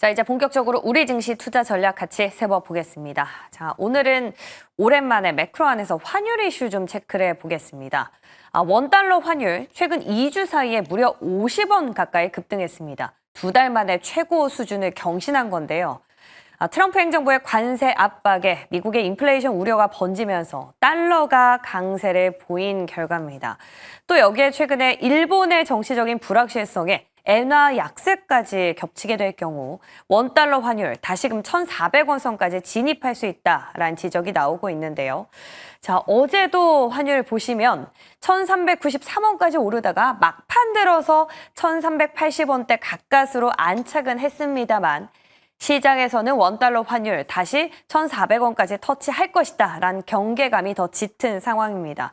자, 이제 본격적으로 우리 증시 투자 전략 같이 세워보겠습니다. 자, 오늘은 오랜만에 매크로 안에서 환율 이슈 좀 체크를 해보겠습니다. 원달러 환율 최근 2주 사이에 무려 50원 가까이 급등했습니다. 2달 만에 최고 수준을 경신한 건데요. 트럼프 행정부의 관세 압박에 미국의 인플레이션 우려가 번지면서 달러가 강세를 보인 결과입니다. 또 여기에 최근에 일본의 정치적인 불확실성에 엔화 약세까지 겹치게 될 경우 원달러 환율 다시금 1,400원 선까지 진입할 수 있다라는 지적이 나오고 있는데요. 자, 어제도 환율 보시면 1,393원까지 오르다가 막판 들어서 1,380원대 가까스로 안착은 했습니다만 시장에서는 원달러 환율 다시 1,400원까지 터치할 것이다 라는 경계감이 더 짙은 상황입니다.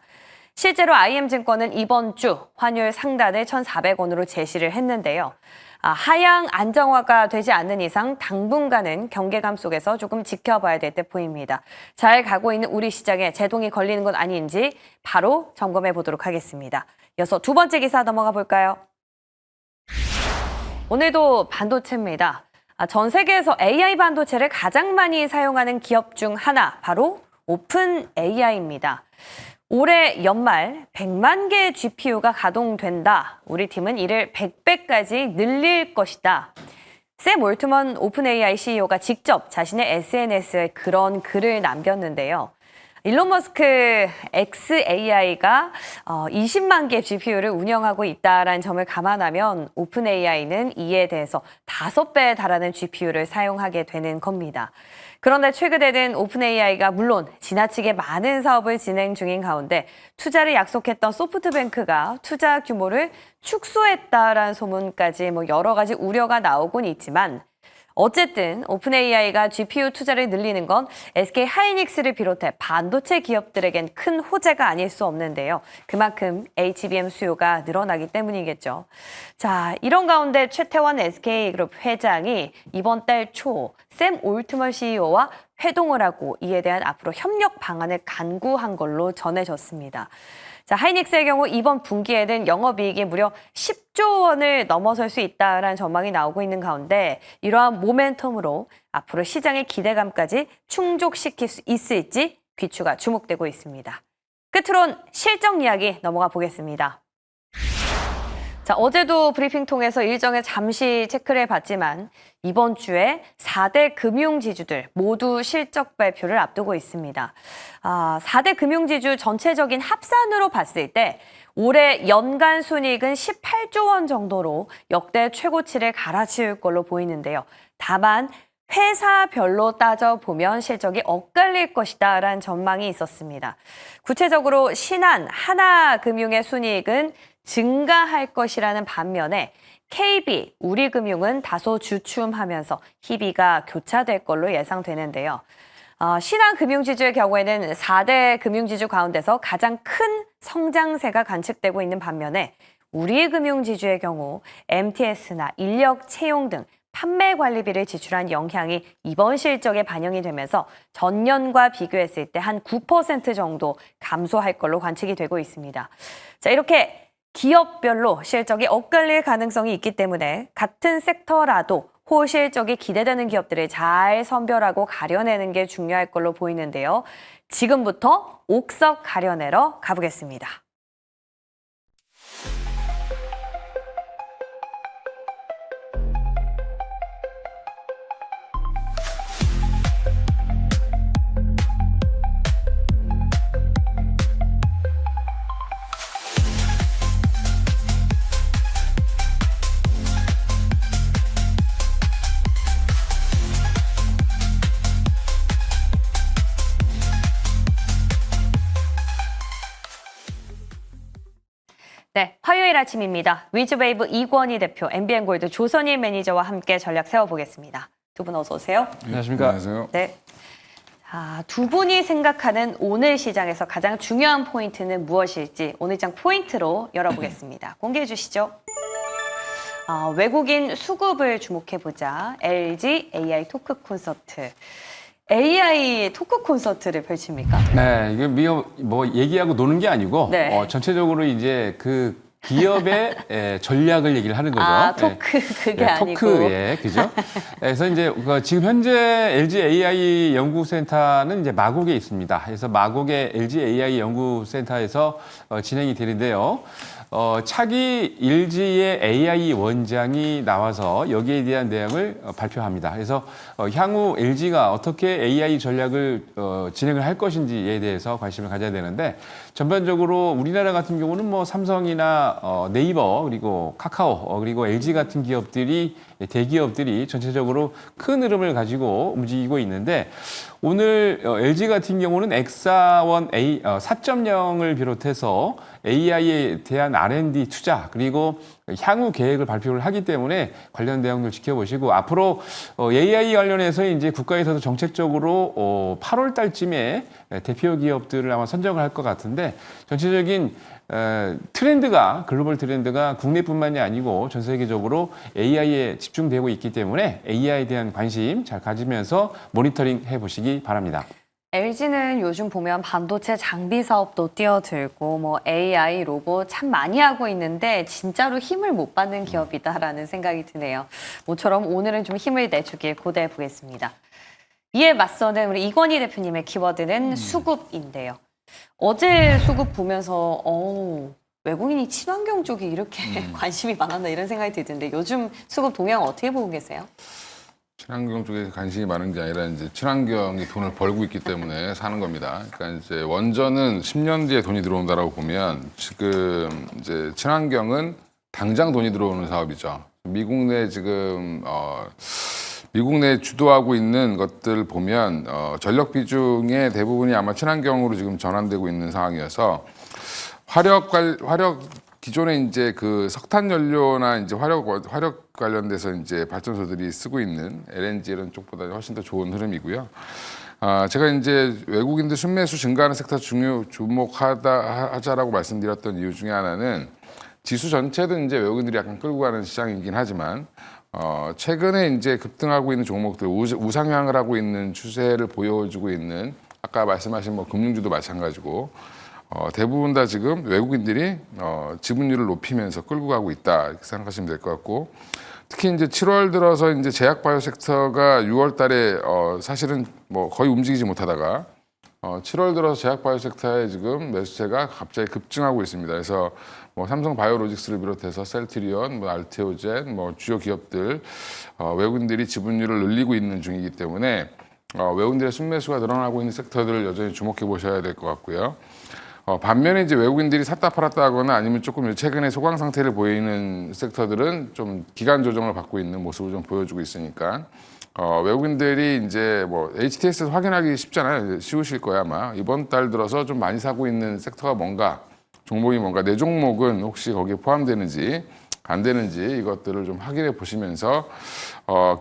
실제로 IM증권은 이번 주 환율 상단을 1,400원으로 제시를 했는데요. 하향 안정화가 되지 않는 이상 당분간은 경계감 속에서 조금 지켜봐야 될 듯 보입니다. 잘 가고 있는 우리 시장에 제동이 걸리는 건 아닌지 바로 점검해 보도록 하겠습니다. 이어서 두 번째 기사 넘어가 볼까요? 오늘도 반도체입니다. 전 세계에서 AI 반도체를 가장 많이 사용하는 기업 중 하나, 바로 오픈 AI입니다. 올해 연말 100만 개의 GPU가 가동된다. 우리 팀은 이를 100배까지 늘릴 것이다. 샘 올트먼 오픈 AI CEO가 직접 자신의 SNS에 그런 글을 남겼는데요. 일론 머스크 xAI가 20만 개 GPU를 운영하고 있다는 점을 감안하면 오픈 AI는 이에 대해서 5배에 달하는 GPU를 사용하게 되는 겁니다. 그런데 최근에는 오픈 AI가 물론 지나치게 많은 사업을 진행 중인 가운데 투자를 약속했던 소프트뱅크가 투자 규모를 축소했다라는 소문까지 여러 가지 우려가 나오곤 있지만 어쨌든 오픈 AI가 GPU 투자를 늘리는 건 SK 하이닉스를 비롯해 반도체 기업들에겐 큰 호재가 아닐 수 없는데요. 그만큼 HBM 수요가 늘어나기 때문이겠죠. 자, 이런 가운데 최태원 SK그룹 회장이 이번 달 초 샘 올트먼 CEO와 회동을 하고 이에 대한 앞으로 협력 방안을 간구한 걸로 전해졌습니다. 자, 하이닉스의 경우 이번 분기에는 영업이익이 무려 10조 원을 넘어설 수 있다라는 전망이 나오고 있는 가운데 이러한 모멘텀으로 앞으로 시장의 기대감까지 충족시킬 수 있을지 귀추가 주목되고 있습니다. 끝으론 실적 이야기 넘어가 보겠습니다. 자, 어제도 브리핑 통해서 일정에 잠시 체크를 해봤지만 이번 주에 4대 금융지주들 모두 실적 발표를 앞두고 있습니다. 4대 금융지주 전체적인 합산으로 봤을 때 올해 연간 순이익은 18조 원 정도로 역대 최고치를 갈아치울 걸로 보이는데요. 다만 회사별로 따져보면 실적이 엇갈릴 것이다라는 전망이 있었습니다. 구체적으로 신한, 하나금융의 순이익은 증가할 것이라는 반면에 KB, 우리금융은 다소 주춤하면서 희비가 교차될 걸로 예상되는데요. 신한금융지주의 경우에는 4대 금융지주 가운데서 가장 큰 성장세가 관측되고 있는 반면에 우리금융지주의 경우 MTS나 인력 채용 등 판매 관리비를 지출한 영향이 이번 실적에 반영이 되면서 전년과 비교했을 때 한 9% 정도 감소할 걸로 관측이 되고 있습니다. 자, 이렇게 기업별로 실적이 엇갈릴 가능성이 있기 때문에 같은 섹터라도 호실적이 기대되는 기업들을 잘 선별하고 가려내는 게 중요할 걸로 보이는데요. 지금부터 옥석 가려내러 가보겠습니다. 네, 화요일 아침입니다. 위즈웨이브 이권희 대표, MBN골드 조선일 매니저와 함께 전략 세워보겠습니다. 두 분 어서 오세요. 안녕하십니까. 안녕하세요. 네. 두 분이 생각하는 오늘 시장에서 가장 중요한 포인트는 무엇일지 오늘장 포인트로 열어보겠습니다. 공개해 주시죠. 외국인 수급을 주목해보자. LG AI 토크 콘서트. AI 토크 콘서트를 펼칩니까? 네, 이게 뭐 얘기하고 노는 게 아니고 네. 전체적으로 이제 그 기업의 전략을 얘기를 하는 거죠. 아, 토크 그게 아니고. 토크에 그죠? 그래서 이제 지금 현재 LG AI 연구센터는 이제 마곡에 있습니다. 그래서 마곡의 LG AI 연구센터에서 진행이 되는데요. 차기 LG의 AI 원장이 나와서 여기에 대한 내용을 발표합니다. 그래서 향후 LG가 어떻게 AI 전략을 진행을 할 것인지에 대해서 관심을 가져야 되는데 전반적으로 우리나라 같은 경우는 뭐 삼성이나 네이버 그리고 카카오 그리고 LG 같은 기업들이 대기업들이 전체적으로 큰 흐름을 가지고 움직이고 있는데 오늘 LG 같은 경우는 엑사원 4.0을 비롯해서 AI에 대한 R&D 투자 그리고 향후 계획을 발표를 하기 때문에 관련 내용들 지켜보시고 앞으로 AI 관련해서 이제 국가에서도 정책적으로 8월 달쯤에 대표 기업들을 아마 선정을 할 것 같은데 전체적인 트렌드가 글로벌 트렌드가 국내뿐만이 아니고 전 세계적으로 AI에 집중되고 있기 때문에 AI에 대한 관심 잘 가지면서 모니터링 해보시기 바랍니다. LG는 요즘 보면 반도체 장비 사업도 뛰어들고 뭐 AI, 로봇 참 많이 하고 있는데 진짜로 힘을 못 받는 기업이다라는 생각이 드네요. 모처럼 오늘은 좀 힘을 내주길 고대해 보겠습니다. 이에 맞서는 우리 이건희 대표님의 키워드는 수급인데요. 어제 수급 보면서 외국인이 친환경 쪽에 이렇게 관심이 많았나 이런 생각이 들던데 요즘 수급 동향 어떻게 보고 계세요? 친환경 쪽에 관심이 많은 게 아니라 이제 친환경이 돈을 벌고 있기 때문에 사는 겁니다. 그러니까 이제 원전은 10년 뒤에 돈이 들어온다라고 보면 지금 이제 친환경은 당장 돈이 들어오는 사업이죠. 미국 내 지금 미국 내 주도하고 있는 것들 보면 전력 비중의 대부분이 아마 친환경으로 지금 전환되고 있는 상황이어서 화력 기존에 이제 그 석탄 연료나 이제 화력 관련돼서 이제 발전소들이 쓰고 있는 LNG 이런 쪽보다 훨씬 더 좋은 흐름이고요. 제가 이제 외국인들 순매수 증가하는 섹터 주목하자라고 말씀드렸던 이유 중에 하나는 지수 전체도 이제 외국인들이 약간 끌고 가는 시장이긴 하지만 최근에 이제 급등하고 있는 종목들 우상향을 하고 있는 추세를 보여주고 있는 아까 말씀하신 뭐 금융주도 마찬가지고. 대부분 다 지금 외국인들이 지분율을 높이면서 끌고 가고 있다 이렇게 생각하시면 될 것 같고 특히 이제 7월 들어서 이제 제약바이오 섹터가 6월 달에 사실은 뭐 거의 움직이지 못하다가 7월 들어서 제약바이오 섹터에 지금 매수세가 갑자기 급증하고 있습니다. 그래서 뭐 삼성 바이오로직스를 비롯해서 셀트리온, 뭐 알테오젠, 뭐 주요 기업들 외국인들이 지분율을 늘리고 있는 중이기 때문에 외국인들의 순매수가 늘어나고 있는 섹터들을 여전히 주목해 보셔야 될 것 같고요. 반면에 이제 외국인들이 샀다 팔았다 하거나 아니면 조금 최근에 소강 상태를 보이는 섹터들은 좀 기간 조정을 받고 있는 모습을 좀 보여주고 있으니까 외국인들이 이제 뭐 HTS에서 확인하기 쉽잖아요. 쉬우실 거야 아마. 이번 달 들어서 좀 많이 사고 있는 섹터가 뭔가 종목이 뭔가 내 종목은 혹시 거기에 포함되는지 안 되는지 이것들을 좀 확인해 보시면서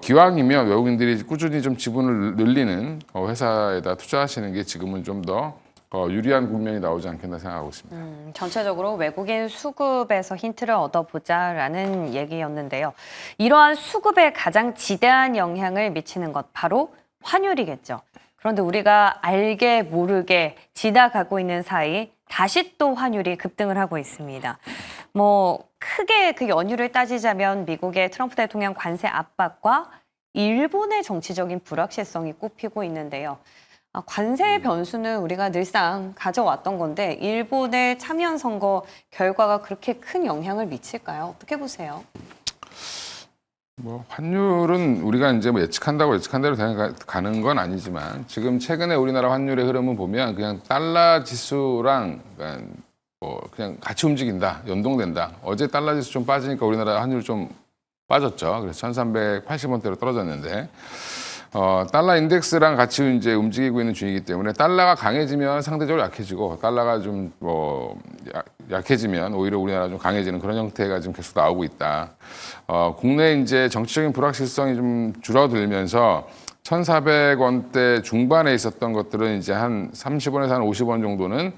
기왕이면 외국인들이 꾸준히 좀 지분을 늘리는 회사에다 투자하시는 게 지금은 좀 더 유리한 국면이 나오지 않겠나 생각하고 있습니다. 전체적으로 외국인 수급에서 힌트를 얻어보자라는 얘기였는데요. 이러한 수급에 가장 지대한 영향을 미치는 것 바로 환율이겠죠. 그런데 우리가 알게 모르게 지나가고 있는 사이 다시 또 환율이 급등을 하고 있습니다. 뭐 크게 그 연유를 따지자면 미국의 트럼프 대통령 관세 압박과 일본의 정치적인 불확실성이 꼽히고 있는데요. 관세의 변수는 우리가 늘상 가져왔던 건데 일본의 참여연 선거 결과가 그렇게 큰 영향을 미칠까요? 어떻게 보세요? 뭐 환율은 우리가 이제 뭐 예측한다고 예측한 대로 가는 건 아니지만 지금 최근에 우리나라 환율의 흐름을 보면 그냥 달러 지수랑 뭐 그냥 같이 움직인다, 연동된다. 어제 달러 지수 좀 빠지니까 우리나라 환율 좀 빠졌죠. 그래서 1,380원대로 떨어졌는데. 달러 인덱스랑 같이 이제 움직이고 있는 중이기 때문에 달러가 강해지면 상대적으로 약해지고 달러가 좀 약해지면 오히려 우리나라가 좀 강해지는 그런 형태가 지금 계속 나오고 있다. 국내 이제 정치적인 불확실성이 좀 줄어들면서 1,400원대 중반에 있었던 것들은 이제 한 30원에서 한 50원 정도는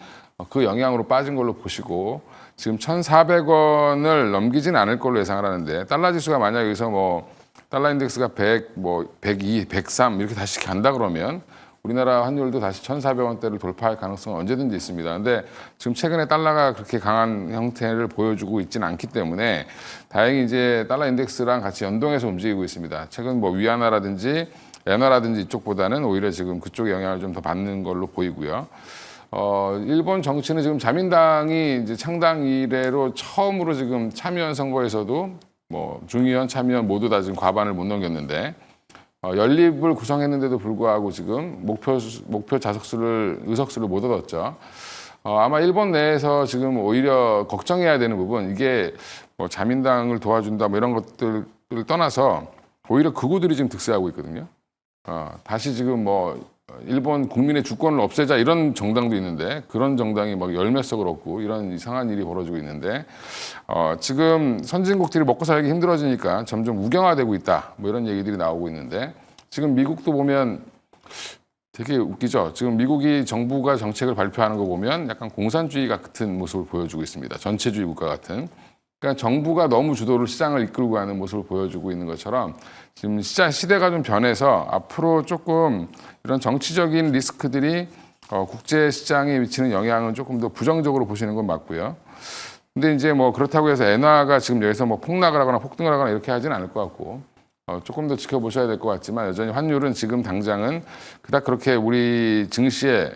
그 영향으로 빠진 걸로 보시고 지금 1,400원을 넘기진 않을 걸로 예상을 하는데 달러 지수가 만약 여기서 뭐 달러 인덱스가 100, 뭐 102, 103 이렇게 다시 간다 그러면 우리나라 환율도 다시 1,400원대를 돌파할 가능성은 언제든지 있습니다. 근데 지금 최근에 달러가 그렇게 강한 형태를 보여주고 있지는 않기 때문에 다행히 이제 달러 인덱스랑 같이 연동해서 움직이고 있습니다. 최근 뭐 위안화라든지 엔화라든지 이쪽보다는 오히려 지금 그쪽의 영향을 좀 더 받는 걸로 보이고요. 일본 정치는 지금 자민당이 이제 창당 이래로 처음으로 지금 참의원 선거에서도 뭐 중의원, 참의원 모두 다 지금 과반을 못 넘겼는데 연립을 구성했는데도 불구하고 지금 목표 의석수를 못 얻었죠. 아마 일본 내에서 지금 오히려 걱정해야 되는 부분 이게 뭐 자민당을 도와준다 뭐 이런 것들을 떠나서 오히려 극우들이 지금 득세하고 있거든요. 다시 지금 뭐 일본 국민의 주권을 없애자 이런 정당도 있는데 그런 정당이 막 열몇 석을 얻고 이런 이상한 일이 벌어지고 있는데 지금 선진국들이 먹고 살기 힘들어지니까 점점 우경화되고 있다 뭐 이런 얘기들이 나오고 있는데 지금 미국도 보면 되게 웃기죠. 지금 미국이 정부가 정책을 발표하는 거 보면 약간 공산주의 같은 모습을 보여주고 있습니다. 전체주의 국가 같은. 그러니까 정부가 너무 주도를 시장을 이끌고 가는 모습을 보여주고 있는 것처럼 지금 시대가 좀 변해서 앞으로 조금 이런 정치적인 리스크들이 국제 시장에 미치는 영향은 조금 더 부정적으로 보시는 건 맞고요. 근데 이제 뭐 그렇다고 해서 엔화가 지금 여기서 뭐 폭락을 하거나 폭등을 하거나 이렇게 하지는 않을 것 같고 조금 더 지켜보셔야 될 것 같지만 여전히 환율은 지금 당장은 그닥 그렇게 우리 증시에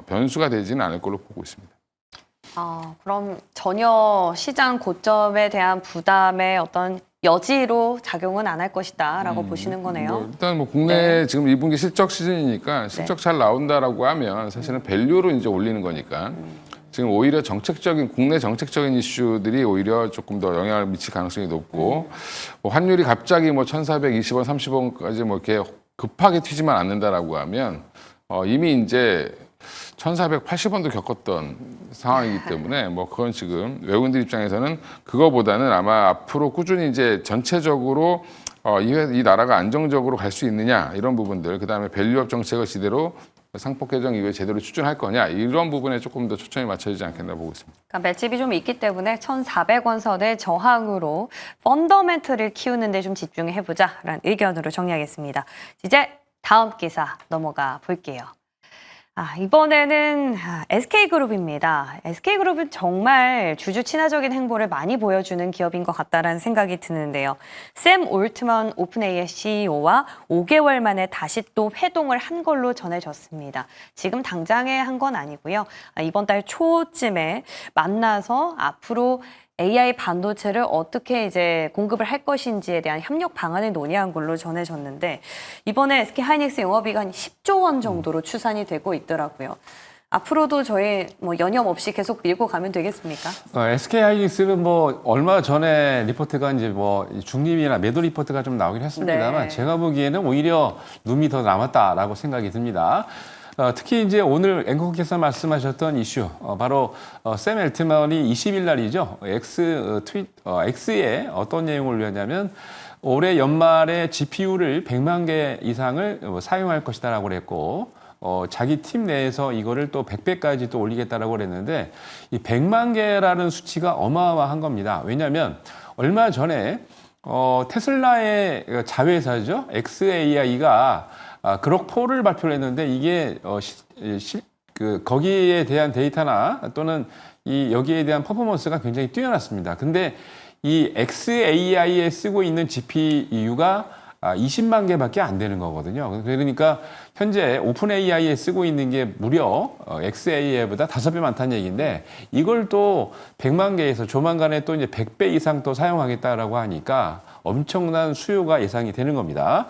변수가 되지는 않을 걸로 보고 있습니다. 그럼 전혀 시장 고점에 대한 부담의 어떤 여지로 작용은 안 할 것이다라고 보시는 거네요. 일단 뭐 국내 지금 2분기 실적 시즌이니까 실적 잘 나온다라고 하면 사실은 밸류로 이제 올리는 거니까 지금 오히려 국내 정책적인 이슈들이 오히려 조금 더 영향을 미칠 가능성이 높고 뭐 환율이 갑자기 뭐 1,420원, 30원까지 뭐 이렇게 급하게 튀지만 않는다라고 하면 이미 이제 1,480원도 겪었던 상황이기 때문에 뭐 그건 지금 외국인들 입장에서는 그거보다는 아마 앞으로 꾸준히 이제 전체적으로 이 나라가 안정적으로 갈 수 있느냐 이런 부분들 그다음에 밸류업 정책을 제대로 상법 개정 이후에 제대로 추진할 거냐 이런 부분에 조금 더 초점이 맞춰지지 않겠나 보고 있습니다. 그러니까 맷집이 좀 있기 때문에 1,400원 선의 저항으로 펀더멘트를 키우는 데 좀 집중해보자라는 의견으로 정리하겠습니다. 이제 다음 기사 넘어가 볼게요. 이번에는 SK그룹입니다. SK그룹은 정말 주주 친화적인 행보를 많이 보여주는 기업인 것 같다라는 생각이 드는데요. 샘 올트먼 오픈AI CEO와 5개월 만에 다시 또 회동을 한 걸로 전해졌습니다. 지금 당장에 한 건 아니고요. 이번 달 초쯤에 만나서 앞으로 AI 반도체를 어떻게 이제 공급을 할 것인지에 대한 협력 방안을 논의한 걸로 전해졌는데 이번에 SK 하이닉스 영업이익 한 10조 원 정도로 추산이 되고 있더라고요. 앞으로도 저희 뭐 여념 없이 계속 밀고 가면 되겠습니까? SK 하이닉스는 뭐 얼마 전에 리포트가 이제 뭐 중립이나 매도 리포트가 좀 나오긴 했습니다만 네. 제가 보기에는 오히려 룸이 더 남았다라고 생각이 듭니다. 특히 이제 오늘 앵커께서 말씀하셨던 이슈, 바로 샘 엘트먼이 20일 날이죠. X에 어떤 내용을 올렸냐면 올해 연말에 GPU를 100만 개 이상을 사용할 것이다라고 그랬고 자기 팀 내에서 이거를 또 100배까지 또 올리겠다라고 그랬는데 이 100만 개라는 수치가 어마어마한 겁니다. 왜냐하면 얼마 전에 테슬라의 자회사죠. xAI가 그럭4를 발표를 했는데 이게 거기에 대한 데이터나 또는 여기에 대한 퍼포먼스가 굉장히 뛰어났습니다. 근데 이 xAI에 쓰고 있는 GPU가 20만 개밖에 안 되는 거거든요. 그러니까 현재 오픈AI에 쓰고 있는 게 무려 xAI보다 5배 많다는 얘기인데 이걸 또 100만 개에서 조만간에 또 이제 100배 이상 또 사용하겠다라고 하니까 엄청난 수요가 예상이 되는 겁니다.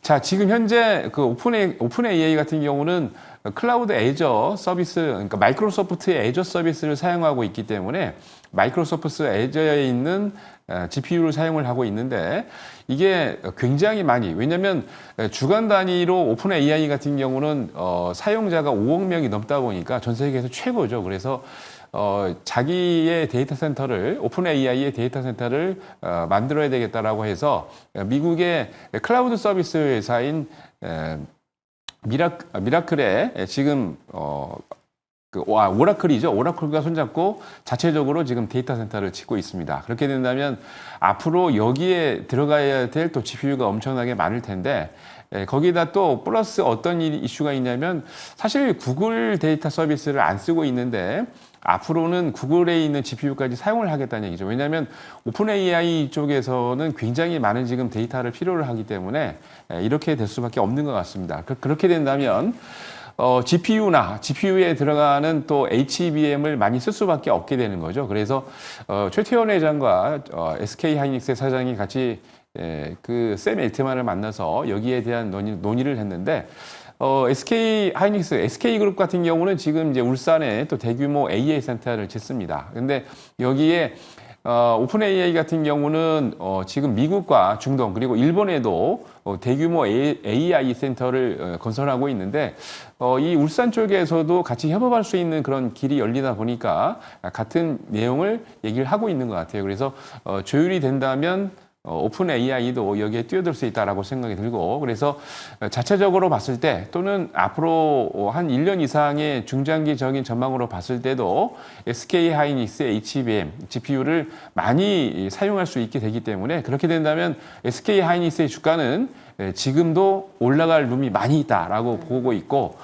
자, 지금 현재 그 오픈AI 같은 경우는 클라우드 애저 서비스, 그러니까 마이크로소프트의 애저 서비스를 사용하고 있기 때문에 마이크로소프트 애저에 있는 GPU를 사용을 하고 있는데 이게 굉장히 많이, 왜냐하면 주간 단위로 오픈AI 같은 경우는 사용자가 5억 명이 넘다 보니까 전 세계에서 최고죠. 그래서 자기의 데이터 센터를 오픈AI의 데이터 센터를 만들어야 되겠다라고 해서 미국의 클라우드 서비스 회사인 미라클에 지금 오라클이죠. 오라클과 손잡고 자체적으로 지금 데이터 센터를 짓고 있습니다. 그렇게 된다면 앞으로 여기에 들어가야 될 또 GPU가 엄청나게 많을 텐데 거기다 또 플러스 어떤 이슈가 있냐면 사실 구글 데이터 서비스를 안 쓰고 있는데 앞으로는 구글에 있는 GPU까지 사용을 하겠다는 얘기죠. 왜냐하면 오픈 AI 쪽에서는 굉장히 많은 지금 데이터를 필요로 하기 때문에 이렇게 될 수밖에 없는 것 같습니다. 그렇게 된다면 GPU에 들어가는 또 HBM을 많이 쓸 수밖에 없게 되는 거죠. 그래서 최태원 회장과 SK 하이닉스의 사장이 같이 그 샘 엘트만을 만나서 여기에 대한 논의를 했는데 SK 하이닉스, SK 그룹 같은 경우는 지금 이제 울산에 또 대규모 AI 센터를 짓습니다. 근데 여기에 오픈 AI 같은 경우는 지금 미국과 중동 그리고 일본에도 대규모 AI 센터를 건설하고 있는데 이 울산 쪽에서도 같이 협업할 수 있는 그런 길이 열리다 보니까 같은 내용을 얘기를 하고 있는 것 같아요. 그래서 조율이 된다면 오픈 AI도 여기에 뛰어들 수 있다라고 생각이 들고 그래서 자체적으로 봤을 때 또는 앞으로 한 1년 이상의 중장기적인 전망으로 봤을 때도 SK 하이닉스의 HBM, GPU를 많이 사용할 수 있게 되기 때문에 그렇게 된다면 SK 하이닉스의 주가는 지금도 올라갈 룸이 많이 있다라고 보고 있고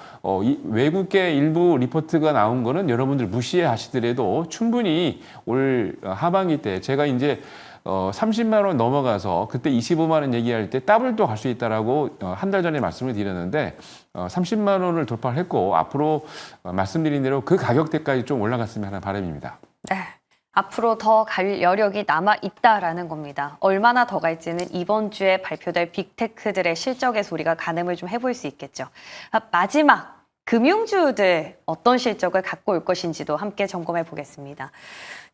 외국계 일부 리포트가 나온 거는 여러분들 무시해 하시더라도 충분히 올 하반기 때 제가 이제 30만 원 넘어가서 그때 25만 원 얘기할 때 더블도 갈 수 있다라고 한 달 전에 말씀을 드렸는데 30만 원을 돌파를 했고 앞으로 말씀드린 대로 그 가격대까지 좀 올라갔으면 하는 바람입니다. 네. 앞으로 더 갈 여력이 남아 있다라는 겁니다. 얼마나 더 갈지는 이번 주에 발표될 빅테크들의 실적에서 우리가 가늠을 좀 해볼 수 있겠죠. 마지막 금융주들 어떤 실적을 갖고 올 것인지도 함께 점검해 보겠습니다.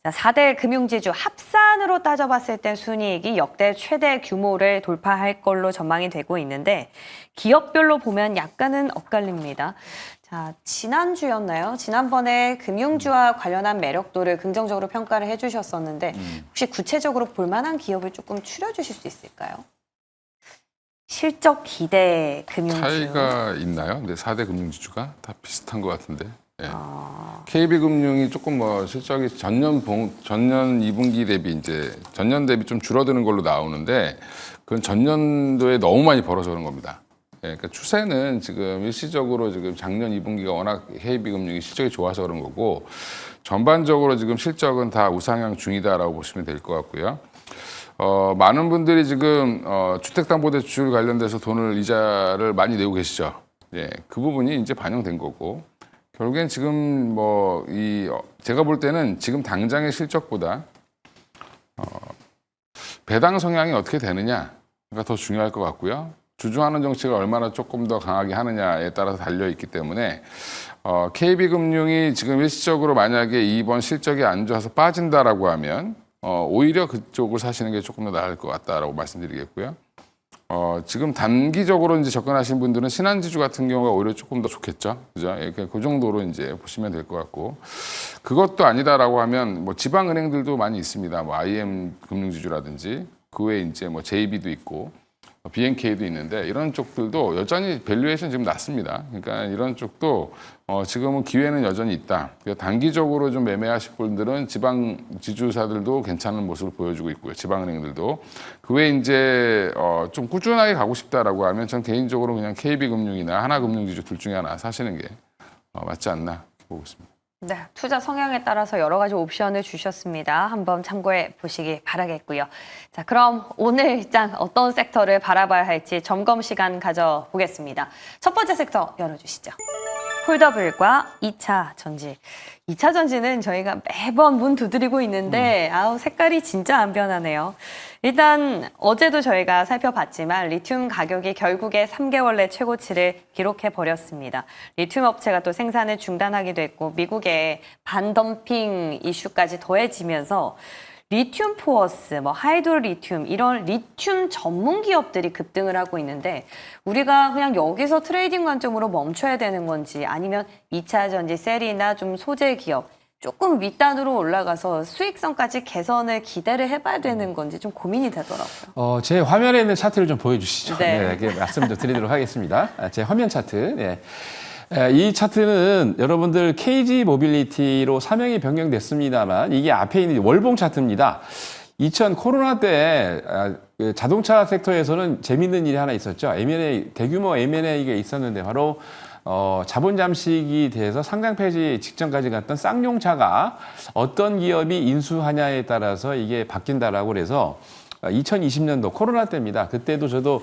자, 4대 금융지주 합산으로 따져봤을 때 순이익이 역대 최대 규모를 돌파할 걸로 전망이 되고 있는데 기업별로 보면 약간은 엇갈립니다. 자, 지난주였나요? 지난번에 금융주와 관련한 매력도를 긍정적으로 평가를 해주셨었는데 혹시 구체적으로 볼만한 기업을 조금 추려주실 수 있을까요? 실적 기대 금융주. 차이가 있나요? 근데 4대 금융지주가 다 비슷한 것 같은데. 예. KB금융이 조금 실적이 전년 2분기 대비 이제 전년 대비 좀 줄어드는 걸로 나오는데 그건 전년도에 너무 많이 벌어서 그런 겁니다. 예, 그러니까 추세는 지금 일시적으로 지금 작년 2분기가 워낙 KB금융이 실적이 좋아서 그런 거고 전반적으로 지금 실적은 다 우상향 중이다라고 보시면 될 것 같고요. 많은 분들이 지금 주택담보대출 관련돼서 돈을 이자를 많이 내고 계시죠. 예, 그 부분이 이제 반영된 거고. 결국엔 지금 제가 볼 때는 지금 당장의 실적보다 배당 성향이 어떻게 되느냐가 더 중요할 것 같고요. 주주환원 정책을 얼마나 조금 더 강하게 하느냐에 따라서 달려 있기 때문에 KB금융이 지금 일시적으로 만약에 이번 실적이 안 좋아서 빠진다라고 하면 오히려 그쪽을 사시는 게 조금 더 나을 것 같다라고 말씀드리겠고요. 지금 단기적으로 이제 접근하신 분들은 신한지주 같은 경우가 오히려 조금 더 좋겠죠. 그죠? 그 정도로 이제 보시면 될 것 같고. 그것도 아니다라고 하면 지방은행들도 많이 있습니다. IM 금융지주라든지 그 외에 이제 JB도 있고 BNK도 있는데 이런 쪽들도 여전히 밸류에이션 지금 낮습니다. 그러니까 이런 쪽도 지금은 기회는 여전히 있다. 단기적으로 좀 매매하실 분들은 지방 지주사들도 괜찮은 모습을 보여주고 있고요. 지방은행들도 그 외에 이제 좀 꾸준하게 가고 싶다라고 하면 전 개인적으로 그냥 KB금융이나 하나금융지주 둘 중에 하나 사시는 게 맞지 않나 보고 있습니다. 네, 투자 성향에 따라서 여러 가지 옵션을 주셨습니다. 한번 참고해 보시기 바라겠고요. 자, 그럼 오늘 일단 어떤 섹터를 바라봐야 할지 점검 시간 가져보겠습니다. 첫 번째 섹터 열어주시죠. 폴더블과 2차 전지. 2차 전지는 저희가 매번 문 두드리고 있는데 색깔이 진짜 안 변하네요. 일단 어제도 저희가 살펴봤지만 리튬 가격이 결국에 3개월 내 최고치를 기록해 버렸습니다. 리튬 업체가 또 생산을 중단하기도 했고 미국의 반덤핑 이슈까지 더해지면서 리튬 포어스, 하이드로 리튬 이런 리튬 전문 기업들이 급등을 하고 있는데 우리가 그냥 여기서 트레이딩 관점으로 멈춰야 되는 건지 아니면 2차 전지 셀이나 좀 소재 기업 조금 윗단으로 올라가서 수익성까지 개선을 기대를 해봐야 되는 건지 좀 고민이 되더라고요. 제 화면에 있는 차트를 좀 보여주시죠. 네. 네, 말씀 좀 드리도록 하겠습니다. 제 화면 차트. 네. 이 차트는 여러분들 KG 모빌리티로 사명이 변경됐습니다만 이게 앞에 있는 월봉 차트입니다. 2000 코로나 때 자동차 섹터에서는 재밌는 일이 하나 있었죠. M&A, 대규모 M&A가 있었는데 바로 자본 잠식이 돼서 상장 폐지 직전까지 갔던 쌍용차가 어떤 기업이 인수하냐에 따라서 이게 바뀐다라고 그래서 2020년도 코로나 때입니다. 그때도 저도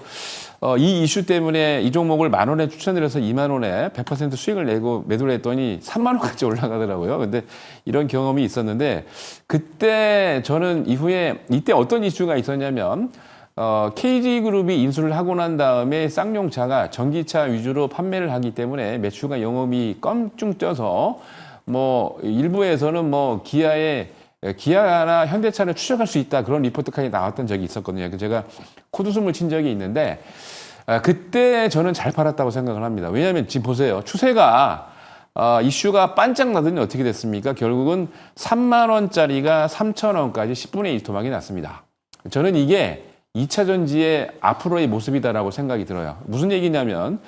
이 이슈 때문에 이 종목을 10,000원에 추천드려서 20,000원에 100% 수익을 내고 매도를 했더니 30,000원까지 올라가더라고요. 근데 이런 경험이 있었는데 그때 저는 이후에 이때 어떤 이슈가 있었냐면 KG그룹이 인수를 하고 난 다음에 쌍용차가 전기차 위주로 판매를 하기 때문에 매출과 영업이 껌쭉 뛰어서 뭐 일부에서는 뭐 기아나 현대차를 추적할 수 있다 그런 리포트까지 나왔던 적이 있었거든요. 제가 코웃음을 친 적이 있는데 그때 저는 잘 팔았다고 생각을 합니다. 왜냐하면 지금 보세요. 추세가 이슈가 반짝 나더니 어떻게 됐습니까? 결국은 3만 원짜리가 3,000원까지 10분의 1 토막이 났습니다. 저는 이게 2차 전지의 앞으로의 모습이다라고 생각이 들어요. 무슨 얘기냐면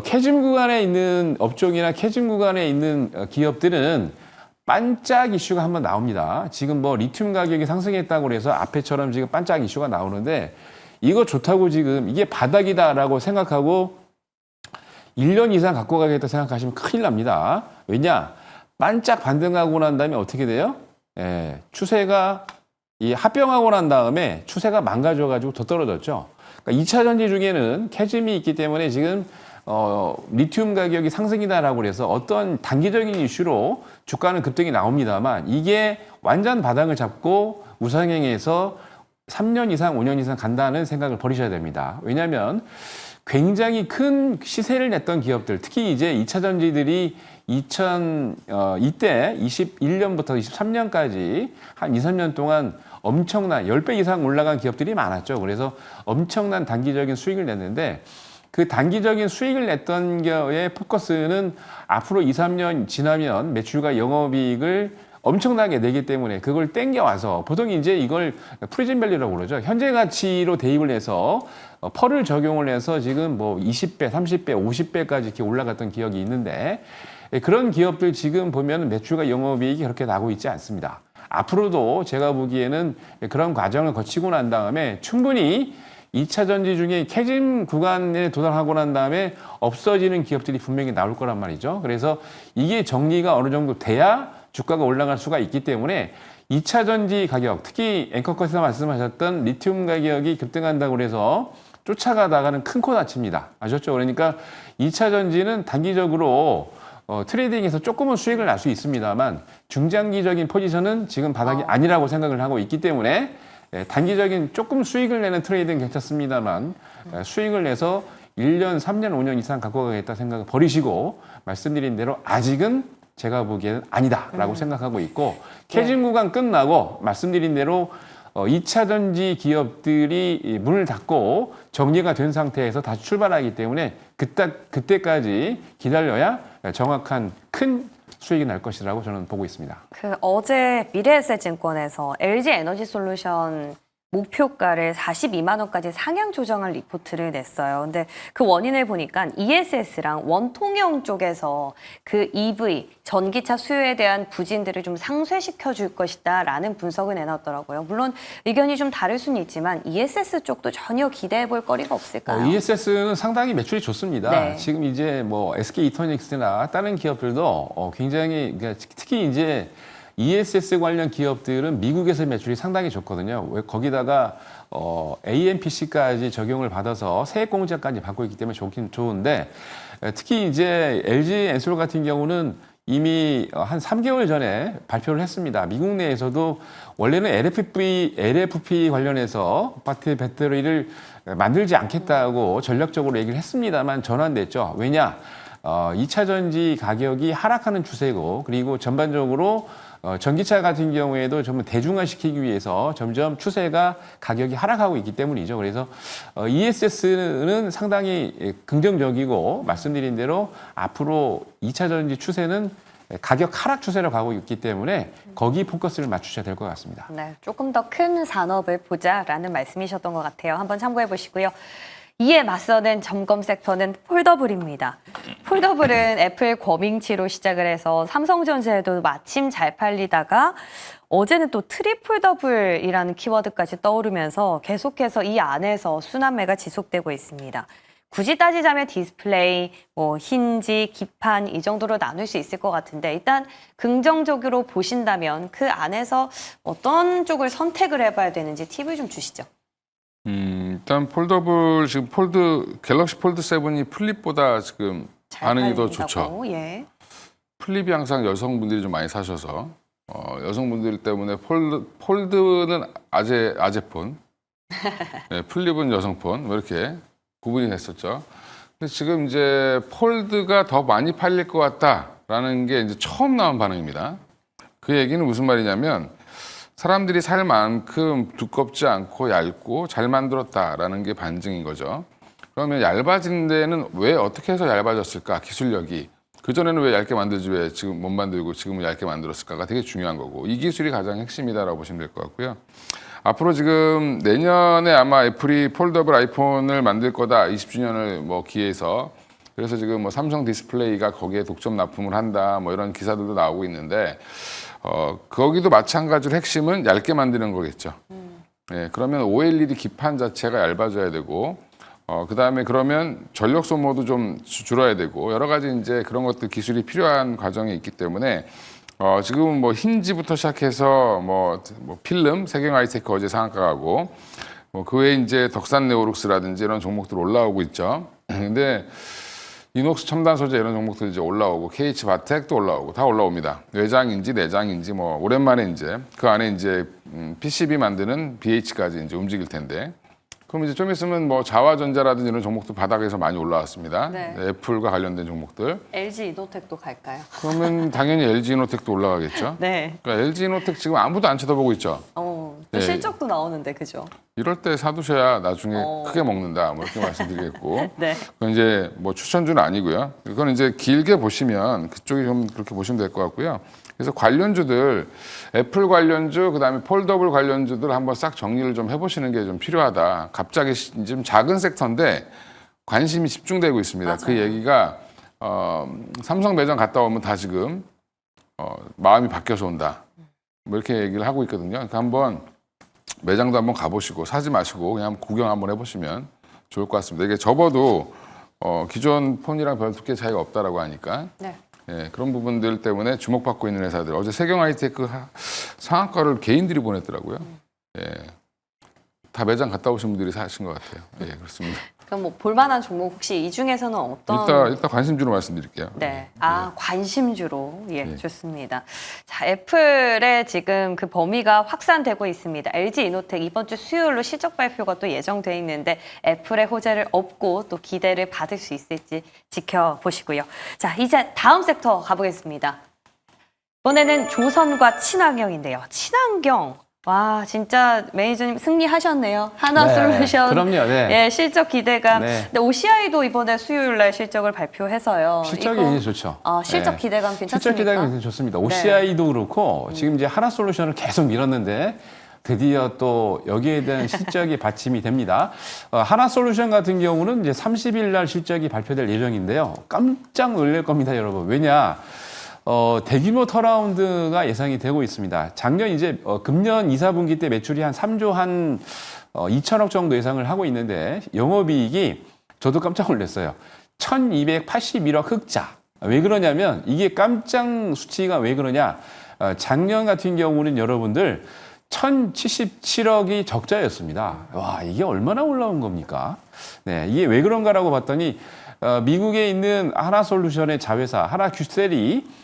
캐즘 구간에 있는 업종이나 캐즘 구간에 있는 기업들은 반짝 이슈가 한번 나옵니다. 지금 뭐 리튬 가격이 상승했다고 해서 앞에처럼 지금 반짝 이슈가 나오는데 이거 좋다고 지금 이게 바닥이다라고 생각하고 1년 이상 갖고 가겠다 생각하시면 큰일 납니다. 왜냐? 반짝 반등하고 난 다음에 어떻게 돼요? 추세가 이 합병하고 난 다음에 추세가 망가져가지고 더 떨어졌죠. 그러니까 2차 전지 중에는 캐즘이 있기 때문에 지금 리튬 가격이 상승이다라고 그래서 어떤 단기적인 이슈로 주가는 급등이 나옵니다만 이게 완전 바닥을 잡고 우상향해서 3년 이상, 5년 이상 간다는 생각을 버리셔야 됩니다. 왜냐하면 굉장히 큰 시세를 냈던 기업들, 특히 이제 2차 전지들이 이때 21년부터 23년까지 한 2, 3년 동안 엄청난 10배 이상 올라간 기업들이 많았죠. 그래서 엄청난 단기적인 수익을 냈는데 그 단기적인 수익을 냈던 거의 포커스는 앞으로 2, 3년 지나면 매출과 영업이익을 엄청나게 내기 때문에 그걸 땡겨와서 보통 이제 이걸 프리즘 밸류라고 그러죠. 현재 가치로 대입을 해서 펄을 적용을 해서 지금 뭐 20배, 30배, 50배까지 이렇게 올라갔던 기억이 있는데 그런 기업들 지금 보면 매출과 영업이익이 그렇게 나고 있지 않습니다. 앞으로도 제가 보기에는 그런 과정을 거치고 난 다음에 충분히 2차 전지 중에 캐즘 구간에 도달하고 난 다음에 없어지는 기업들이 분명히 나올 거란 말이죠. 그래서 이게 정리가 어느 정도 돼야 주가가 올라갈 수가 있기 때문에 2차 전지 가격, 특히 앵커컷에서 말씀하셨던 리튬 가격이 급등한다고 해서 쫓아가다가는 큰 코 다칩니다. 아셨죠? 그러니까 2차 전지는 단기적으로 트레이딩에서 조금은 수익을 날 수 있습니다만 중장기적인 포지션은 지금 바닥이 아니라고 생각을 하고 있기 때문에 단기적인 조금 수익을 내는 트레이딩 괜찮습니다만 수익을 내서 1년, 3년, 5년 이상 갖고 가겠다 생각을 버리시고 말씀드린 대로 아직은 제가 보기에는 아니다라고 생각하고 있고 캐즘 구간 끝나고 말씀드린 대로 2차 전지 기업들이 문을 닫고 정리가 된 상태에서 다시 출발하기 때문에 그때까지 기다려야 정확한 큰 수익이 날 것이라고 저는 보고 있습니다. 어제 미래에셋증권에서 LG에너지솔루션 목표가를 42만 원까지 상향 조정할 리포트를 냈어요. 근데 그 원인을 보니까 ESS랑 원통형 쪽에서 그 EV, 전기차 수요에 대한 부진들을 좀 상쇄시켜 줄 것이다라는 분석을 내놨더라고요. 물론 의견이 좀 다를 수는 있지만 ESS 쪽도 전혀 기대해 볼 거리가 없을까요? ESS는 상당히 매출이 좋습니다. 네. 지금 이제 뭐 SK 이터닉스나 다른 기업들도 굉장히 특히 이제 ESS 관련 기업들은 미국에서 매출이 상당히 좋거든요. 거기다가 AMPC까지 적용을 받아서 세액 공제까지 받고 있기 때문에 좋긴 좋은데 특히 이제 LG 엔솔 같은 경우는 이미 한 3개월 전에 발표를 했습니다. 미국 내에서도 원래는 LFP 관련해서 아파트 배터리를 만들지 않겠다고 전략적으로 얘기를 했습니다만 전환됐죠. 왜냐? 2차 전지 가격이 하락하는 추세고 그리고 전반적으로 전기차 같은 경우에도 좀 대중화시키기 위해서 점점 추세가 가격이 하락하고 있기 때문이죠. 그래서 ESS는 상당히 긍정적이고 말씀드린 대로 앞으로 2차 전지 추세는 가격 하락 추세로 가고 있기 때문에 거기 포커스를 맞추셔야 될 것 같습니다. 네, 조금 더 큰 산업을 보자라는 말씀이셨던 것 같아요. 한번 참고해 보시고요. 이에 맞서는 점검 섹터는 폴더블입니다. 폴더블은 애플 거밍치로 시작을 해서 삼성전자에도 마침 잘 팔리다가 어제는 또 트리폴더블이라는 키워드까지 떠오르면서 계속해서 이 안에서 순환매가 지속되고 있습니다. 굳이 따지자면 디스플레이, 힌지, 기판 이 정도로 나눌 수 있을 것 같은데 일단 긍정적으로 보신다면 그 안에서 어떤 쪽을 선택을 해봐야 되는지 팁을 좀 주시죠. 일단 폴더블 지금 갤럭시 폴드 7이 플립보다 지금 잘 반응이 더 팔린다고. 좋죠. 예. 플립이 항상 여성분들이 좀 많이 사셔서 여성분들 때문에 폴드는 아재폰, 네, 플립은 여성폰 뭐 이렇게 구분이 됐었죠. 근데 지금 이제 폴드가 더 많이 팔릴 것 같다라는 게 이제 처음 나온 반응입니다. 그 얘기는 무슨 말이냐면 사람들이 살 만큼 두껍지 않고 얇고 잘 만들었다라는 게 반증인 거죠. 그러면 얇아진 데는 왜 어떻게 해서 얇아졌을까? 기술력이. 그전에는 왜 얇게 만들지 왜 지금 못 만들고 지금은 얇게 만들었을까가 되게 중요한 거고 이 기술이 가장 핵심이다라고 보시면 될 것 같고요. 앞으로 지금 내년에 아마 애플이 폴더블 아이폰을 만들 거다 20주년을 뭐 기해서 그래서 지금 뭐 삼성 디스플레이가 거기에 독점 납품을 한다 뭐 이런 기사들도 나오고 있는데 거기도 마찬가지로 핵심은 얇게 만드는 거겠죠. 예, 그러면 OLED 기판 자체가 얇아져야 되고 그다음에 그러면 전력 소모도 좀 줄어야 되고 여러 가지 이제 그런 것들 기술이 필요한 과정이 있기 때문에 지금은 뭐 힌지부터 시작해서 뭐 필름, 세경 하이테크 어제 상한가가고 뭐 그 외에 이제 덕산 네오룩스라든지 이런 종목들 올라오고 있죠. 근데 이녹스 첨단 소재 이런 종목들 이제 올라오고 KH 바텍도 올라오고 다 올라옵니다. 외장인지 내장인지 뭐 오랜만에 이제 그 안에 이제 PCB 만드는 BH까지 이제 움직일 텐데 그럼 이제 좀 있으면 뭐 자화전자라든지 이런 종목도 바닥에서 많이 올라왔습니다. 네. 애플과 관련된 종목들. LG 이노텍도 갈까요? 그러면 당연히 LG 이노텍도 올라가겠죠. 네. 그러니까 LG 이노텍 지금 아무도 안 쳐다보고 있죠. 또 네. 실적도 나오는데 그죠? 이럴 때 사두셔야 나중에 크게 먹는다. 뭐 이렇게 말씀드리겠고. 네. 그건 이제 뭐 추천주는 아니고요. 이건 이제 길게 보시면 그쪽이 좀 그렇게 보시면 될 것 같고요. 그래서 관련주들, 애플 관련주, 그다음에 폴더블 관련주들 한번 싹 정리를 좀 해보시는 게 좀 필요하다. 갑자기 좀 작은 섹터인데 관심이 집중되고 있습니다. 맞아요. 그 얘기가 삼성 매장 갔다 오면 다 지금 마음이 바뀌어서 온다. 뭐 이렇게 얘기를 하고 있거든요. 그러니까 한번 매장도 한번 가보시고 사지 마시고 그냥 구경 한번 해보시면 좋을 것 같습니다. 이게 접어도 기존 폰이랑 별 두께 차이가 없다라고 하니까 네. 예, 그런 부분들 때문에 주목받고 있는 회사들. 어제 세경 하이테크 상한가를 개인들이 보냈더라고요. 예, 다 매장 갔다 오신 분들이 사신 것 같아요. 예, 그렇습니다. 그럼 뭐 볼만한 종목 혹시 이 중에서는 어떤? 일단 관심주로 말씀드릴게요. 네. 관심주로. 예, 네. 좋습니다. 자, 애플의 지금 그 범위가 확산되고 있습니다. LG 이노텍 이번 주 수요일로 실적 발표가 또 예정돼 있는데 애플의 호재를 얻고 또 기대를 받을 수 있을지 지켜보시고요. 자, 이제 다음 섹터 가보겠습니다. 이번에는 조선과 친환경인데요. 친환경. 와, 진짜 매니저님 승리하셨네요. 하나솔루션. 그럼요. 네. 예, 실적 기대감. 네. 근데 OCI도 이번에 수요일 날 실적을 발표해서요. 실적이 이거, 굉장히 좋죠. 실적 네. 기대감 괜찮습니까? 실적 기대감이 굉장히 좋습니다. OCI도 그렇고 지금 이제 하나솔루션을 계속 밀었는데 드디어 또 여기에 대한 실적이 받침이 됩니다. 하나솔루션 같은 경우는 이제 30일 날 실적이 발표될 예정인데요. 깜짝 놀랄 겁니다, 여러분. 왜냐? 대규모 턴라운드가 예상이 되고 있습니다. 작년 이제 금년 2, 4분기 때 매출이 한 3조 한 2천억 정도 예상을 하고 있는데 영업이익이 저도 깜짝 놀랐어요. 1,281억 흑자. 왜 그러냐면 이게 깜짝 수치가 왜 그러냐? 작년 같은 경우는 여러분들 1,077억이 적자였습니다. 와, 이게 얼마나 올라온 겁니까? 네, 이게 왜 그런가라고 봤더니 미국에 있는 하나솔루션의 자회사 하나큐셀이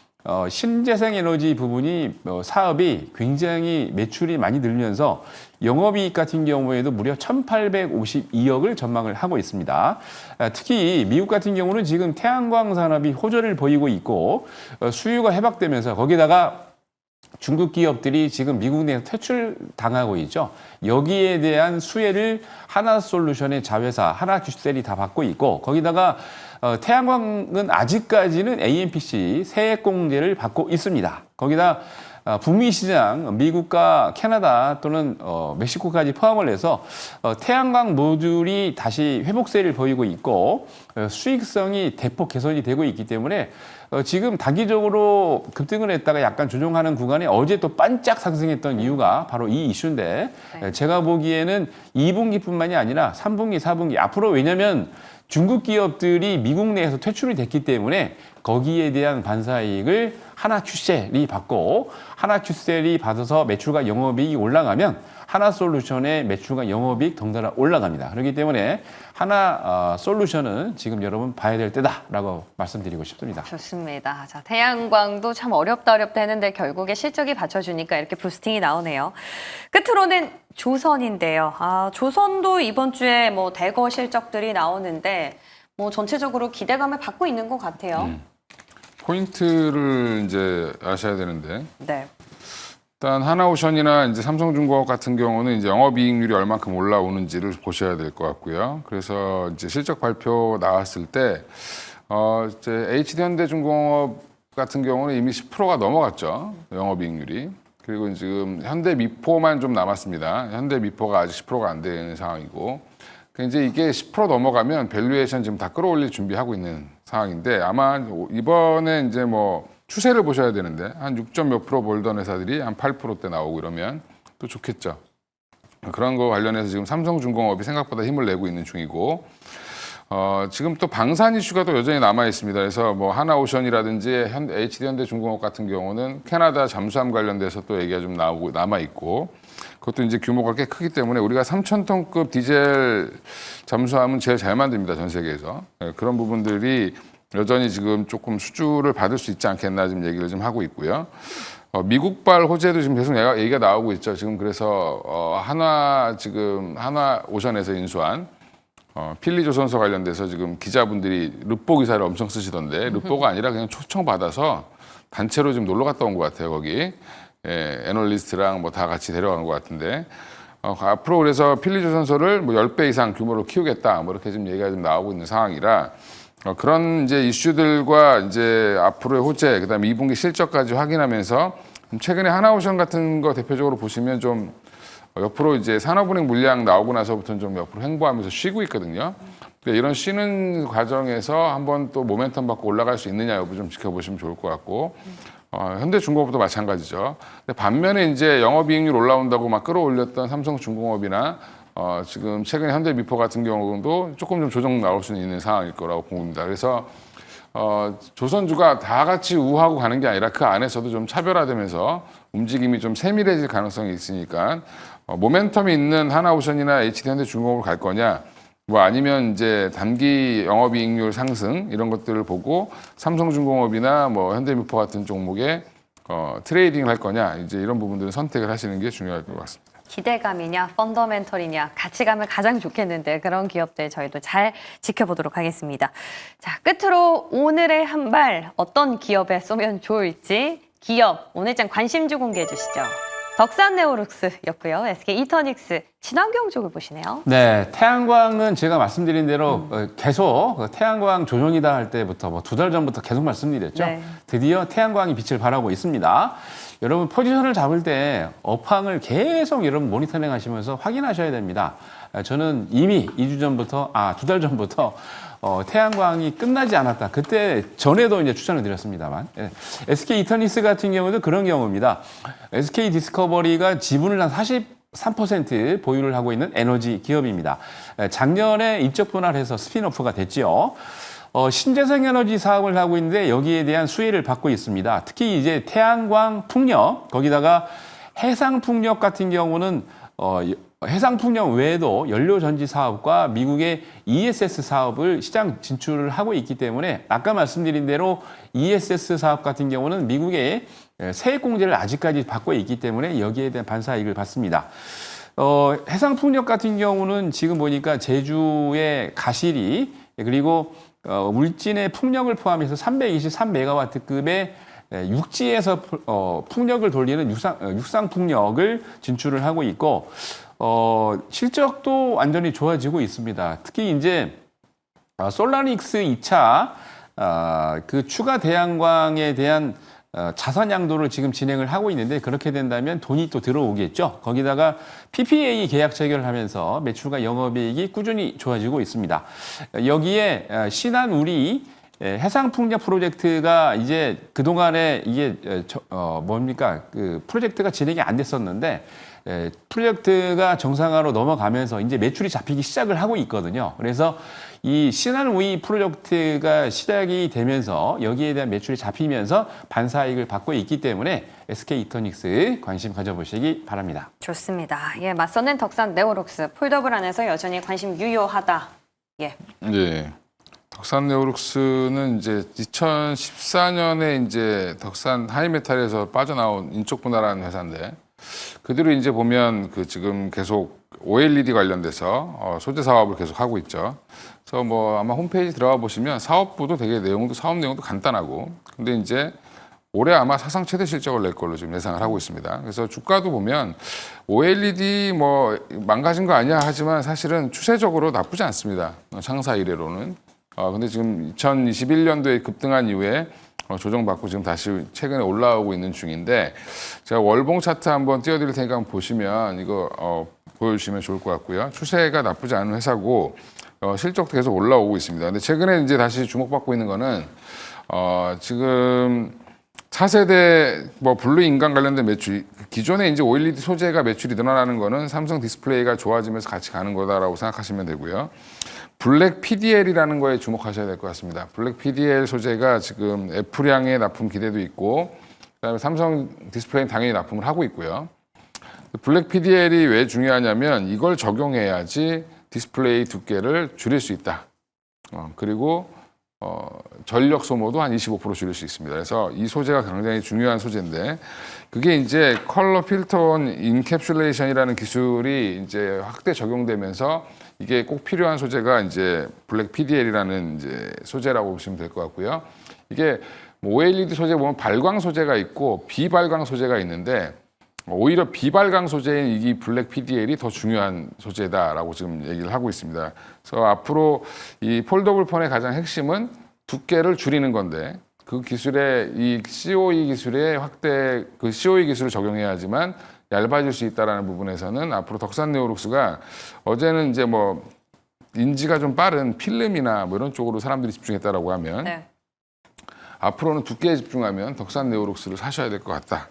신재생 에너지 부분이 사업이 굉장히 매출이 많이 늘면서 영업이익 같은 경우에도 무려 1,852억을 전망을 하고 있습니다. 특히 미국 같은 경우는 지금 태양광 산업이 호조를 보이고 있고 수요가 회복되면서 거기다가 중국 기업들이 지금 미국 내에서 퇴출당하고 있죠. 여기에 대한 수혜를 하나솔루션의 자회사 하나큐셀이 다 받고 있고 거기다가 태양광은 아직까지는 AMPC 세액공제를 받고 있습니다. 거기다 북미 시장, 미국과 캐나다 또는 멕시코까지 포함을 해서 태양광 모듈이 다시 회복세를 보이고 있고 수익성이 대폭 개선이 되고 있기 때문에 지금 단기적으로 급등을 했다가 약간 조정하는 구간에 어제 또 반짝 상승했던 이유가 바로 이 이슈인데 네. 제가 보기에는 2분기뿐만이 아니라 3분기, 4분기 앞으로 왜냐하면 중국 기업들이 미국 내에서 퇴출이 됐기 때문에 거기에 대한 반사이익을 하나큐셀이 받고 하나큐셀이 받아서 매출과 영업이익이 올라가면 하나솔루션의 매출과 영업이익 덩달아 올라갑니다. 그렇기 때문에 하나솔루션은 지금 여러분 봐야 될 때다라고 말씀드리고 싶습니다. 좋습니다. 자, 태양광도 참 어렵다 했는데 결국에 실적이 받쳐주니까 이렇게 부스팅이 나오네요. 끝으로는 조선인데요. 조선도 이번 주에 뭐 대거 실적들이 나오는데 뭐 전체적으로 기대감을 받고 있는 것 같아요. 포인트를 이제 아셔야 되는데 네. 일단 하나오션이나 이제 삼성중공업 같은 경우는 이제 영업이익률이 얼만큼 올라오는지를 보셔야 될 것 같고요. 그래서 이제 실적 발표 나왔을 때 이제 HD현대중공업 같은 경우는 이미 10%가 넘어갔죠. 영업이익률이. 그리고 지금 현대미포만 좀 남았습니다. 현대미포가 아직 10%가 안 되는 상황이고. 이제 이게 10% 넘어가면 밸류에이션 지금 다 끌어올릴 준비하고 있는 상황인데 아마 이번에 이제 뭐 추세를 보셔야 되는데 한 6점 몇 프로 벌던 회사들이 한 8%대 나오고 이러면 또 좋겠죠. 그런 거 관련해서 지금 삼성중공업이 생각보다 힘을 내고 있는 중이고 지금 또 방산 이슈가 또 여전히 남아 있습니다. 그래서 뭐 하나오션이라든지 HD현대중공업 같은 경우는 캐나다 잠수함 관련돼서 또 얘기가 좀 남아 있고 그것도 이제 규모가 꽤 크기 때문에 우리가 3,000톤급 디젤 잠수함은 제일 잘 만듭니다. 전 세계에서. 그런 부분들이 여전히 지금 조금 수주를 받을 수 있지 않겠나 지금 얘기를 좀 하고 있고요. 미국발 호재도 지금 계속 얘기가 나오고 있죠. 지금 그래서 하나오션에서 인수한 필리조선소 관련돼서 지금 기자분들이 르포 기사를 엄청 쓰시던데 르포가 아니라 그냥 초청받아서 단체로 지금 놀러 갔다 온 것 같아요. 거기. 애널리스트랑 뭐 다 같이 데려간 것 같은데 앞으로 그래서 필리조선소를 뭐 10배 이상 규모로 키우겠다 뭐 이렇게 지금 얘기가 좀 나오고 있는 상황이라 그런 이제 이슈들과 이제 앞으로의 호재 그다음에 2분기 실적까지 확인하면서 최근에 하나오션 같은 거 대표적으로 보시면 좀 옆으로 이제 산업은행 물량 나오고 나서부터는 좀 옆으로 횡보하면서 쉬고 있거든요. 그러니까 이런 쉬는 과정에서 한번 또 모멘텀 받고 올라갈 수 있느냐 여부 좀 지켜보시면 좋을 것 같고 현대중공업도 마찬가지죠. 근데 반면에 이제 영업이익률 올라온다고 막 끌어올렸던 삼성중공업이나 지금 최근에 현대미포 같은 경우도 조금 좀 조정 나올 수 있는 상황일 거라고 봅니다. 그래서 조선주가 다 같이 우하고 가는 게 아니라 그 안에서도 좀 차별화되면서 움직임이 좀 세밀해질 가능성이 있으니까 모멘텀이 있는 하나오션이나 HD현대중공업을 갈 거냐 뭐 아니면 이제 단기 영업이익률 상승 이런 것들을 보고 삼성중공업이나 뭐 현대미포 같은 종목에 트레이딩을 할 거냐 이제 이런 부분들은 선택을 하시는 게 중요할 것 같습니다. 기대감이냐 펀더멘털이냐 가치감을 가장 좋겠는데 그런 기업들 저희도 잘 지켜보도록 하겠습니다. 자, 끝으로 오늘의 한 발 어떤 기업에 쏘면 좋을지 기업 오늘장 관심주 공개해 주시죠. 덕산네오룩스였고요. SK 이터닉스, 친환경 쪽을 보시네요. 네, 태양광은 제가 말씀드린 대로 계속 태양광 조정이다 할 때부터 뭐 2달 전부터 계속 말씀드렸죠. 네. 드디어 태양광이 빛을 발하고 있습니다. 여러분 포지션을 잡을 때 업황을 계속 여러분 모니터링 하시면서 확인하셔야 됩니다. 저는 이미 2주 전부터, 2달 전부터 태양광이 끝나지 않았다. 그때 전에도 이제 추천을 드렸습니다만. SK 이터닉스 같은 경우도 그런 경우입니다. SK 디스커버리가 지분을 한 43% 보유를 하고 있는 에너지 기업입니다. 작년에 인적 분할해서 스핀오프가 됐지요. 신재생 에너지 사업을 하고 있는데 여기에 대한 수혜를 받고 있습니다. 특히 이제 태양광 풍력, 거기다가 해상 풍력 같은 경우는 해상 풍력 외에도 연료 전지 사업과 미국의 ESS 사업을 시장 진출을 하고 있기 때문에 아까 말씀드린 대로 ESS 사업 같은 경우는 미국의 세액 공제를 아직까지 받고 있기 때문에 여기에 대한 반사이익을 받습니다. 해상 풍력 같은 경우는 지금 보니까 제주의 가시리 그리고 울진의 풍력을 포함해서 323메가와트급의 육지에서 풍력을 돌리는 육상 풍력을 진출을 하고 있고 실적도 완전히 좋아지고 있습니다. 특히 이제 솔라닉스 2차 그 추가 태양광에 대한 자선 양도를 지금 진행을 하고 있는데 그렇게 된다면 돈이 또 들어오겠죠. 거기다가 PPA 계약 체결을 하면서 매출과 영업이익이 꾸준히 좋아지고 있습니다. 여기에 신한 우리 해상풍력 프로젝트가 이제 그동안에 이게 뭡니까? 그 프로젝트가 진행이 안 됐었는데 프로젝트가 정상화로 넘어가면서 이제 매출이 잡히기 시작을 하고 있거든요. 그래서 이 신한우이 프로젝트가 시작이 되면서 여기에 대한 매출이 잡히면서 반사이익을 받고 있기 때문에 SK이터닉스 관심 가져보시기 바랍니다. 좋습니다. 예, 맞서는 덕산 네오룩스 폴더블 안에서 여전히 관심 유효하다. 예. 네. 덕산 네오룩스는 이제 2014년에 이제 덕산 하이메탈에서 빠져나온 인쪽 분할하는 회사인데 그대로 이제 보면 그 지금 계속 OLED 관련돼서 소재 사업을 계속 하고 있죠. 그래서 뭐 아마 홈페이지 들어가 보시면 사업부도 되게 사업 내용도 간단하고 근데 이제 올해 아마 사상 최대 실적을 낼 걸로 지금 예상을 하고 있습니다. 그래서 주가도 보면 OLED 뭐 망가진 거 아니야 하지만 사실은 추세적으로 나쁘지 않습니다. 창사 이래로는. 근데 지금 2021년도에 급등한 이후에 조정받고 지금 다시 최근에 올라오고 있는 중인데 제가 월봉 차트 한번 띄워드릴 테니까 한번 보시면 이거 보여주시면 좋을 것 같고요. 추세가 나쁘지 않은 회사고 실적도 계속 올라오고 있습니다. 근데 최근에 이제 다시 주목받고 있는 거는 지금 차세대 뭐 블루 인간 관련된 매출 기존에 이제 OLED 소재가 매출이 늘어나는 거는 삼성 디스플레이가 좋아지면서 같이 가는 거다라고 생각하시면 되고요. 블랙 PDL이라는 거에 주목하셔야 될 것 같습니다. 블랙 PDL 소재가 지금 애플향의 납품 기대도 있고 그다음에 삼성 디스플레이는 당연히 납품을 하고 있고요. 블랙 PDL이 왜 중요하냐면 이걸 적용해야지 디스플레이 두께를 줄일 수 있다. 그리고 전력 소모도 한 25% 줄일 수 있습니다. 그래서 이 소재가 굉장히 중요한 소재인데 그게 이제 컬러 필터 인캡슐레이션이라는 기술이 이제 확대 적용되면서 이게 꼭 필요한 소재가 이제 블랙 PDL이라는 이제 소재라고 보시면 될 것 같고요. 이게 뭐 OLED 소재 보면 발광 소재가 있고 비발광 소재가 있는데 오히려 비발광 소재인 이 블랙 PDL이 더 중요한 소재다라고 지금 얘기를 하고 있습니다. 그래서 앞으로 이 폴더블 폰의 가장 핵심은 두께를 줄이는 건데 그 기술에 이 COE 기술의 확대 그 COE 기술을 적용해야지만 얇아질 수 있다라는 부분에서는 앞으로 덕산 네오룩스가 어제는 이제 뭐 인지가 좀 빠른 필름이나 뭐 이런 쪽으로 사람들이 집중했다라고 하면 네. 앞으로는 두께에 집중하면 덕산 네오룩스를 사셔야 될 것 같다.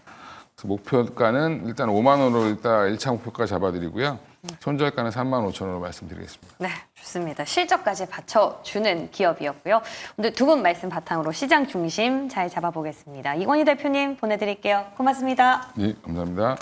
그래서 목표가는 일단 5만 원으로 일단 1차 목표가 잡아드리고요. 손절가는 3만 5천 원으로 말씀드리겠습니다. 네, 좋습니다. 실적까지 받쳐주는 기업이었고요. 오늘 두 분 말씀 바탕으로 시장 중심 잘 잡아보겠습니다. 이건희 대표님 보내드릴게요. 고맙습니다. 네, 감사합니다.